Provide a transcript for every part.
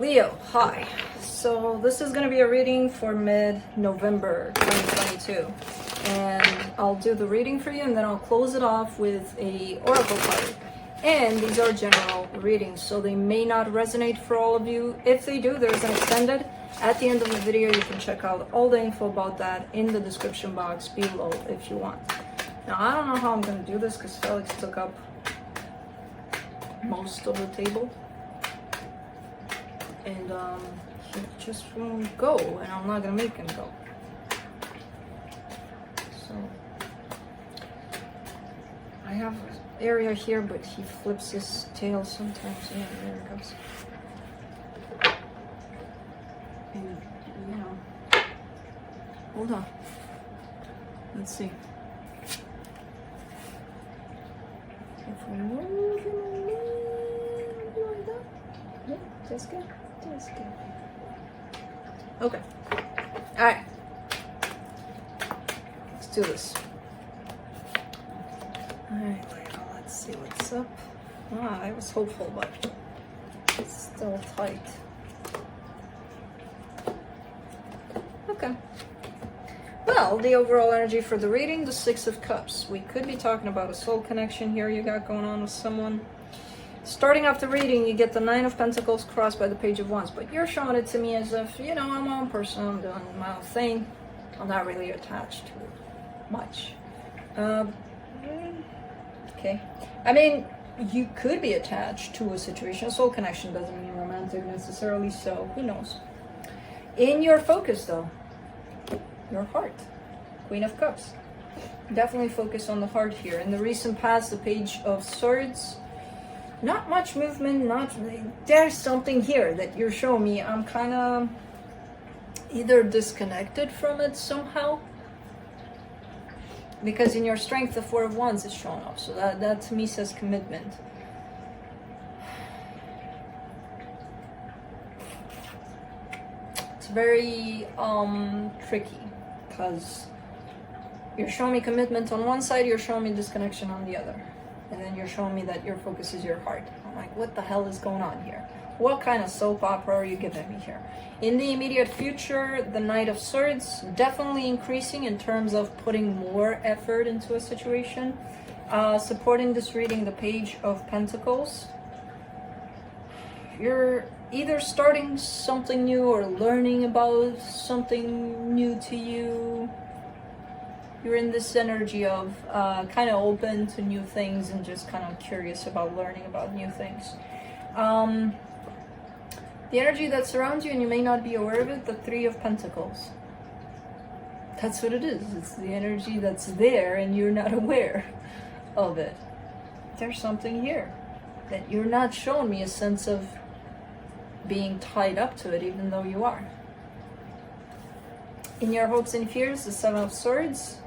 Leo, hi. So this is going to be a reading for mid-November 2022. And I'll do the reading for you and then I'll close it off with a oracle card. And these are general readings, so they may not resonate for all of you. If they do, there's an extended. At the end of the video, you can check out all the info about that in the description box below if you want. Now, I don't know how I'm going to do this because Felix took up most of the table. And he just won't go, and I'm not gonna make him go. So I have an area here, but he flips his tail sometimes. Yeah, there it goes. And you know, hold on. Let's see. If we move him a little like that, yeah, that's good. That's good. Okay. All right. Let's do this. All right. Let's see what's up. I was hopeful, but it's still tight. Okay. Well, the overall energy for the reading, the Six of Cups. We could be talking about a soul connection here you got going on with someone. Starting off the reading, you get the Nine of Pentacles crossed by the Page of Wands, but you're showing it to me as if, you know, I'm my own person, I'm doing my own thing. I'm not really attached to much. Okay. I mean, you could be attached to a situation. Soul connection doesn't mean romantic necessarily, so who knows. In your focus, though, your heart. Queen of Cups. Definitely focus on the heart here. In the recent past, the Page of Swords. Not much movement, there's something here that you're showing me. I'm kind of either disconnected from it somehow. Because in your strength, the Four of Wands is showing up. So that to me says commitment. It's very tricky. Because you're showing me commitment on one side, you're showing me disconnection on the other. And then you're showing me that your focus is your heart. I'm like, what the hell is going on here? What kind of soap opera are you giving me here? In the immediate future, the Knight of Swords definitely increasing in terms of putting more effort into a situation. Supporting this reading, the Page of Pentacles. You're either starting something new or learning about something new to you. You're in this energy of kind of open to new things and just kind of curious about learning about new things. The energy that surrounds you, and you may not be aware of it, the Three of Pentacles. That's what it is. It's the energy that's there and you're not aware of it. There's something here that you're not showing me a sense of being tied up to it, even though you are. In your hopes and fears, the Seven of Swords.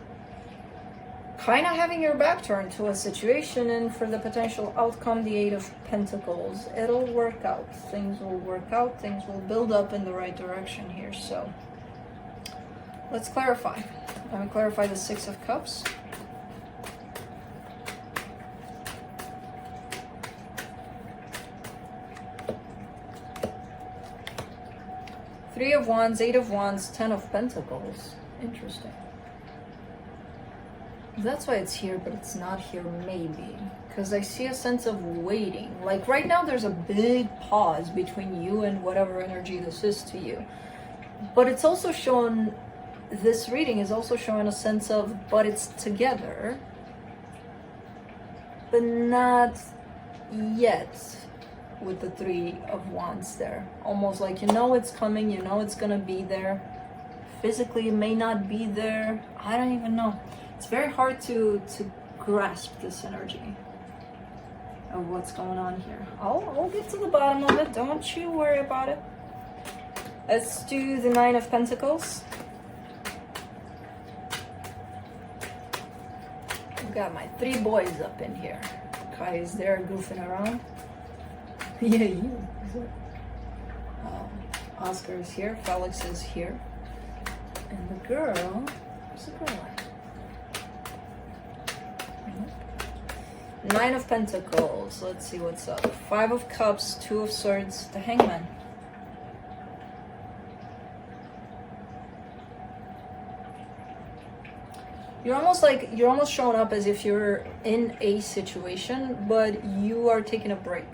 Kind of having your back turned to a situation, and for the potential outcome, the Eight of Pentacles. It'll work out. Things will work out. Things will build up in the right direction here. So let's clarify. I'm going to clarify the Six of Cups. Three of Wands, Eight of Wands, Ten of Pentacles. Interesting. That's why it's here, but it's not here maybe. Because I see a sense of waiting. Like right now there's a big pause between you and whatever energy this is to you. But it's also showing, this reading is also showing a sense of, but it's together. But not yet with the Three of Wands there. Almost like you know it's coming, you know it's gonna be there. Physically it may not be there. I don't even know. It's very hard to grasp this energy of what's going on here. I'll get to the bottom of it. Don't you worry about it. Let's do the Nine of Pentacles. I've got my three boys up in here. Kai is there goofing around. Yeah, you. Oscar is here. Felix is here. And the girl, where's the girl at? Nine of Pentacles. Let's see what's up. Five of Cups, Two of Swords, the Hangman. you're almost showing up as if you're in a situation, but you are taking a break.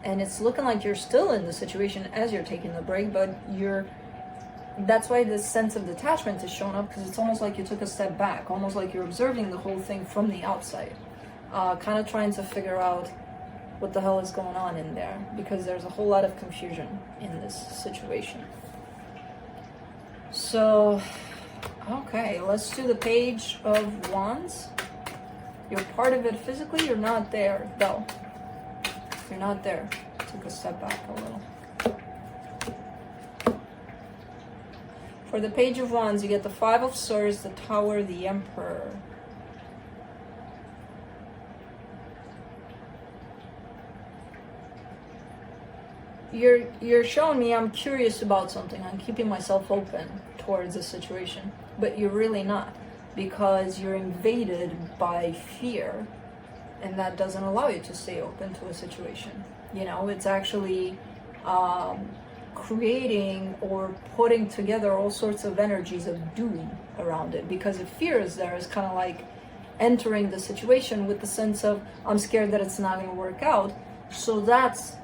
And it's looking like you're still in the situation as you're taking the break, but that's why this sense of detachment is showing up, because it's almost like you took a step back, almost like you're observing the whole thing from the outside, kind of trying to figure out what the hell is going on in there, because there's a whole lot of confusion in this situation. So, okay, let's do the Page of Wands. You're part of it physically, you're not there, though. You're not there. Took a step back a little. For the Page of Wands, you get the Five of Swords, the Tower, the Emperor. You're showing me I'm curious about something. I'm keeping myself open towards the situation, but you're really not, because you're invaded by fear, and that doesn't allow you to stay open to a situation. You know, it's actually creating or putting together all sorts of energies of doom around it, because if fear is there, it's kind of like entering the situation with the sense of, I'm scared that it's not going to work out. So that's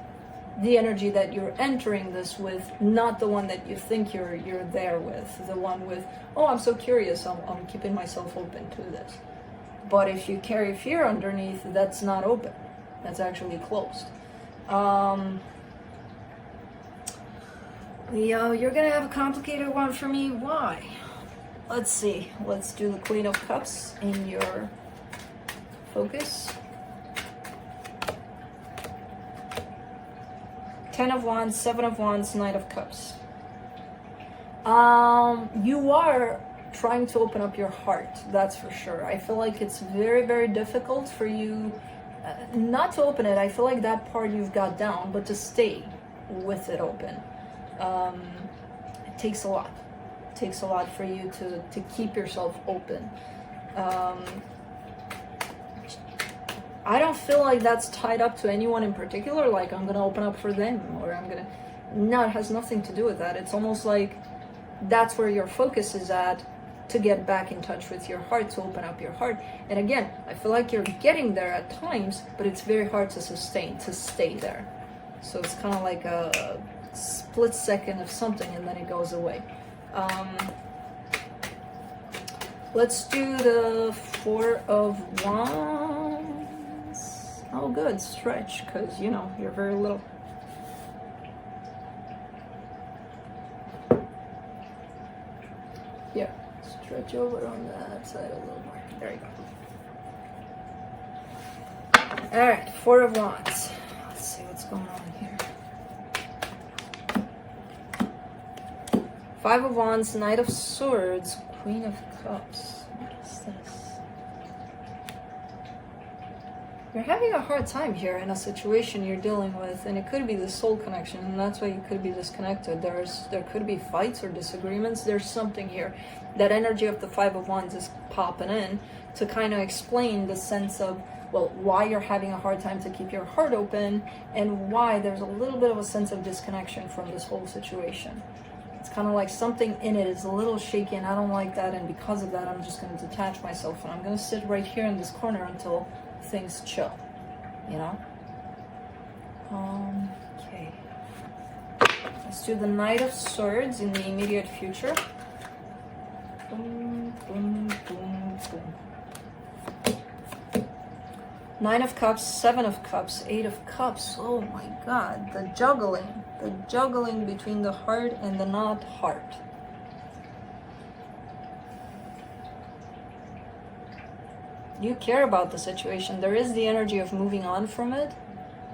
the energy that you're entering this with, not the one that you think you're there with, the one with, oh, I'm so curious, I'm keeping myself open to this. But if you carry fear underneath, that's not open, that's actually closed. Leo, you're gonna have a complicated one for me. Why? Let's see, let's do the Queen of Cups in your focus. Ten of Wands, Seven of Wands, Knight of Cups. You are trying to open up your heart, that's for sure. I feel like it's very, very difficult for you not to open it. I feel like that part you've got down, but to stay with it open. It takes a lot. It takes a lot for you to keep yourself open. I don't feel like that's tied up to anyone in particular, like I'm gonna open up for them, or I'm gonna... No, it has nothing to do with that. It's almost like that's where your focus is at, to get back in touch with your heart, to open up your heart. And again, I feel like you're getting there at times, but it's very hard to sustain, to stay there. So it's kind of like a split second of something and then it goes away. Let's do the Four of Wands. Oh good, stretch, because you know, you're very little. Yeah, stretch over on that side a little more. There you go. Alright, Four of Wands. Let's see what's going on here. Five of Wands, Knight of Swords, Queen of Cups. What is this? You're having a hard time here in a situation you're dealing with, and it could be the soul connection, and that's why you could be disconnected. There could be fights or disagreements. There's something here. That energy of the Five of Wands is popping in to kind of explain the sense of, well, why you're having a hard time to keep your heart open, and why there's a little bit of a sense of disconnection from this whole situation. It's kind of like something in it is a little shaky, and I don't like that, and because of that, I'm just going to detach myself, and I'm going to sit right here in this corner until things chill, you know? Okay. Let's do the Knight of Swords in the immediate future. Boom, boom, boom, boom. Nine of Cups, Seven of Cups, Eight of Cups. Oh my God, the juggling between the heart and the not heart. You care about the situation. There is the energy of moving on from it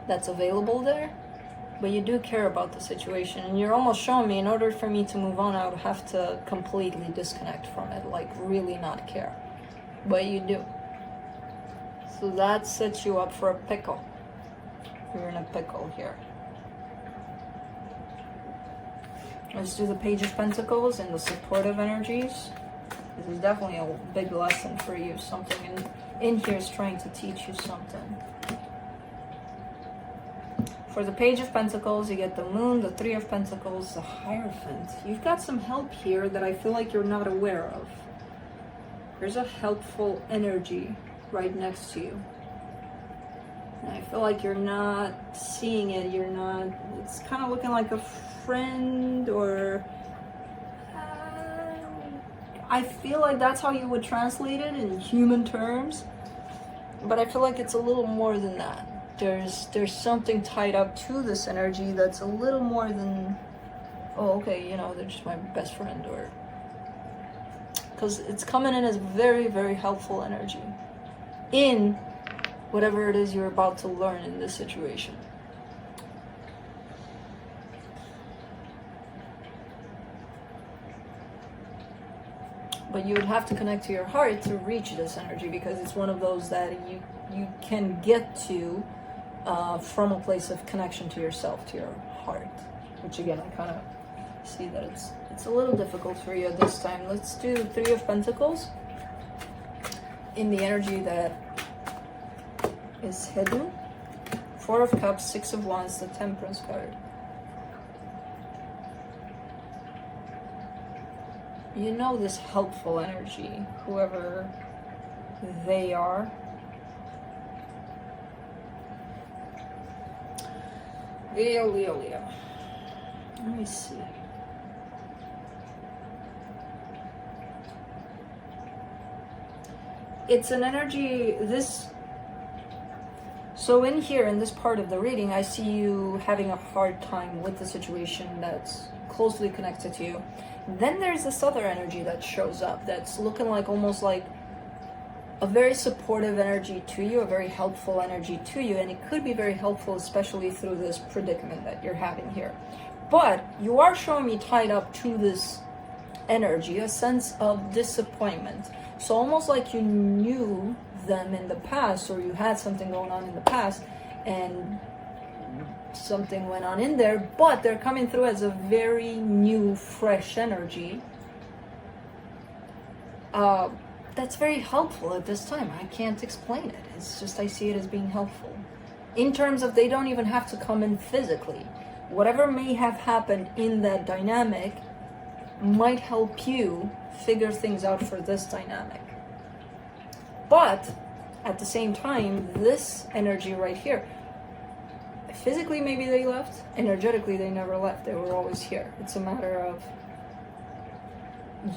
that's available there, but you do care about the situation, and you're almost showing me in order for me to move on, I would have to completely disconnect from it, like really not care, but you do. So that sets you up for a pickle. You're in a pickle here. Let's do the Page of Pentacles and the supportive energies. This is definitely a big lesson for you. Something in here is trying to teach you something. For the Page of Pentacles, you get the Moon, the Three of Pentacles, the Hierophant. You've got some help here that I feel like you're not aware of. there's a helpful energy right next to you. And I feel like you're not seeing it, it's kind of looking like a friend, or I feel like that's how you would translate it in human terms, but I feel like it's a little more than that. There's something tied up to this energy that's a little more than, oh, okay, they're just my best friend, or because it's coming in as very, very helpful energy in whatever it is you're about to learn in this situation. But you would have to connect to your heart to reach this energy, because it's one of those that you can get to from a place of connection to yourself, to your heart, which again, I kind of see that it's a little difficult for you at this time. Let's do 3 of Pentacles in the energy that is hidden. 4 of Cups, 6 of Wands, the Temperance card. This helpful energy, whoever they are. Leo. Let me see. It's an energy, so in here, in this part of the reading, I see you having a hard time with the situation that's closely connected to you. Then there's this other energy that shows up that's looking like almost like a very supportive energy to you, a very helpful energy to you, and it could be very helpful, especially through this predicament that you're having here. But you are showing me tied up to this energy, a sense of disappointment. So almost like you knew them in the past, or you had something going on in the past, and something went on in there, but they're coming through as a very new, fresh energy. That's very helpful at this time. I can't explain it. It's just, I see it as being helpful. In terms of, they don't even have to come in physically. Whatever may have happened in that dynamic might help you figure things out for this dynamic. But at the same time, this energy right here, physically maybe they left, energetically they never left. They were always here. It's a matter of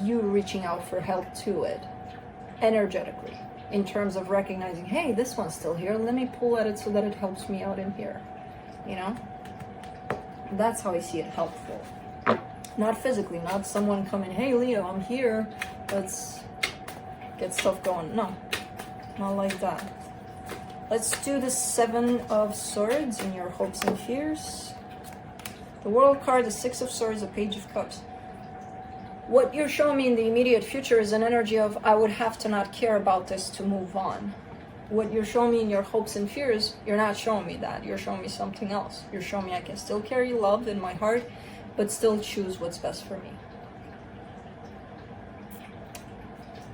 you reaching out for help to it, energetically, in terms of recognizing, hey, this one's still here, let me pull at it so that it helps me out in here. That's how I see it helpful. Not physically, not someone coming, hey Leo, I'm here, let's get stuff going. No, not like that. Let's do the 7 of Swords in your hopes and fears. The World card, the 6 of Swords, the Page of Cups. What you're showing me in the immediate future is an energy of, I would have to not care about this to move on. What you're showing me in your hopes and fears, you're not showing me that. You're showing me something else. You're showing me I can still carry love in my heart, but still choose what's best for me.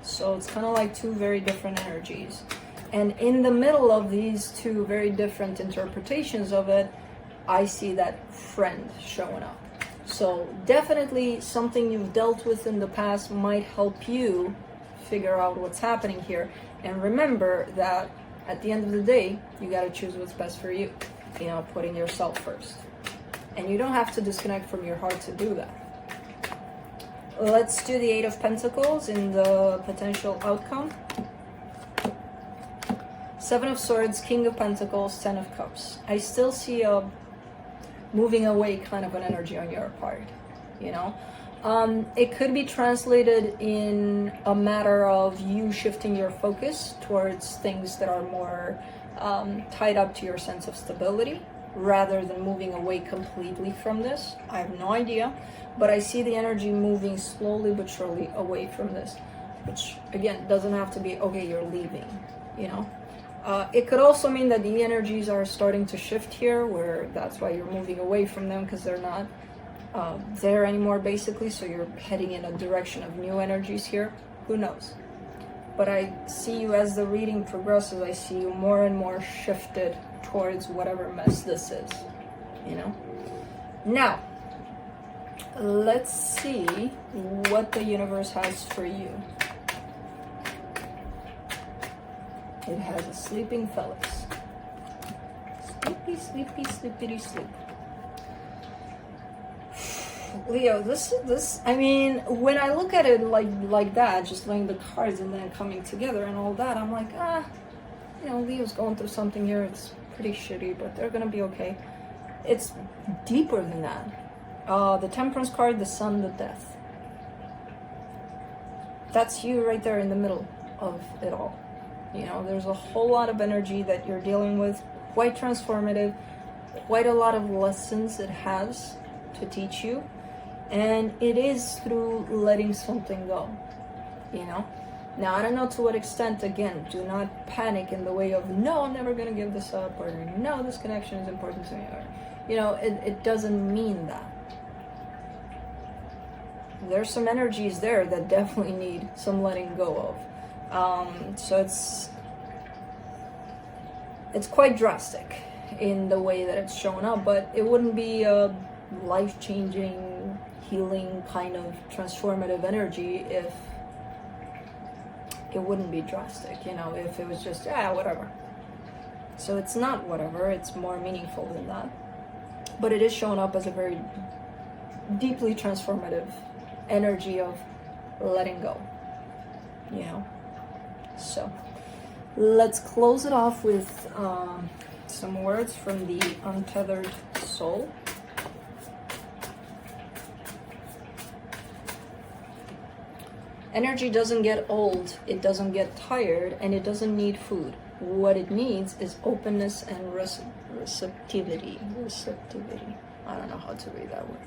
So it's kind of like 2 very different energies. And in the middle of these 2 very different interpretations of it, I see that friend showing up. So definitely something you've dealt with in the past might help you figure out what's happening here. And remember that at the end of the day, you got to choose what's best for you. Putting yourself first. And you don't have to disconnect from your heart to do that. Let's do the 8 of Pentacles in the potential outcome. 7 of Swords, King of Pentacles, 10 of Cups. I still see a moving away kind of an energy on your part, It could be translated in a matter of you shifting your focus towards things that are more tied up to your sense of stability, rather than moving away completely from this. I have no idea, but I see the energy moving slowly but surely away from this, which again doesn't have to be, okay, you're leaving, It could also mean that the energies are starting to shift here, where that's why you're moving away from them, because they're not there anymore, basically. So you're heading in a direction of new energies here. Who knows? But I see you, as the reading progresses, I see you more and more shifted towards whatever mess this is, Now, let's see what the universe has for you. It has a sleeping phallus. Sleepy, sleepy, sleepity, sleep. Leo, this. I mean, when I look at it like that, just laying the cards and then coming together and all that, I'm like, Leo's going through something here. It's pretty shitty, but they're gonna be okay. It's deeper than that. The Temperance card, the Sun, the Death. That's you right there in the middle of it all. There's a whole lot of energy that you're dealing with, quite transformative, quite a lot of lessons it has to teach you, and it is through letting something go. Now, I don't know to what extent. Again, do not panic in the way of, no, I'm never gonna give this up, or no, this connection is important to me, or it doesn't mean that. There's some energies there that definitely need some letting go of. So it's quite drastic in the way that it's shown up, but it wouldn't be a life-changing, healing kind of transformative energy if it wouldn't be drastic, if it was just, whatever. So it's not whatever, it's more meaningful than that. But it is shown up as a very deeply transformative energy of letting go, So let's close it off with some words from the Untethered Soul. Energy doesn't get old, it doesn't get tired, and it doesn't need food. What it needs is openness and receptivity. Receptivity. I don't know how to read that word.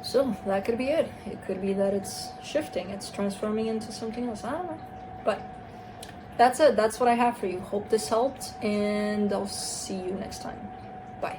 So that could be it. It could be that it's shifting, it's transforming into something else. I don't know. But that's it. That's what I have for you. Hope this helped, and I'll see you next time. Bye.